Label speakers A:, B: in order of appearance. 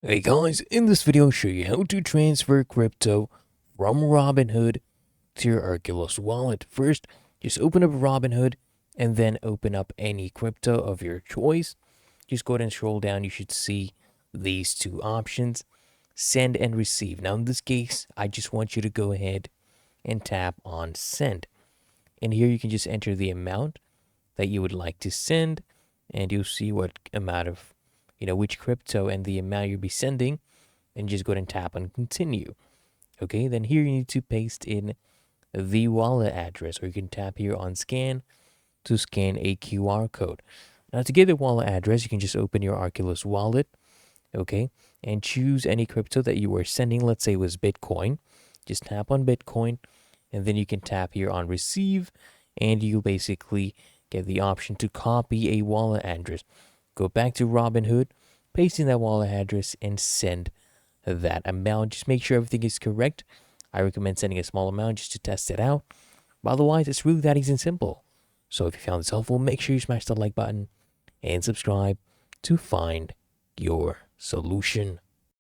A: Hey guys, in this video I'll show you how to transfer crypto from Robinhood to your Arculus wallet. First, just open up Robinhood and then open up any crypto of your choice. Just go ahead and scroll down. You should see these two options, send and receive. Now in this case, I just want you to go ahead and tap on send. And here you can just enter the amount that you would like to send, and you'll see what amount of which crypto and the amount you'll be sending, and just go ahead and tap on continue. Okay, then here you need to paste in the wallet address, or you can tap here on scan to scan a QR code. Now to get the wallet address, you can just open your Arculus wallet, okay, and choose any crypto that you were sending. Let's say it was Bitcoin. Just tap on Bitcoin, and then you can tap here on receive, and you basically get the option to copy a wallet address. Go back to Robinhood, paste in that wallet address, and send that amount. Just make sure everything is correct. I recommend sending a small amount just to test it out. But otherwise, it's really that easy and simple. So if you found this helpful, make sure you smash the like button and subscribe to find your solution.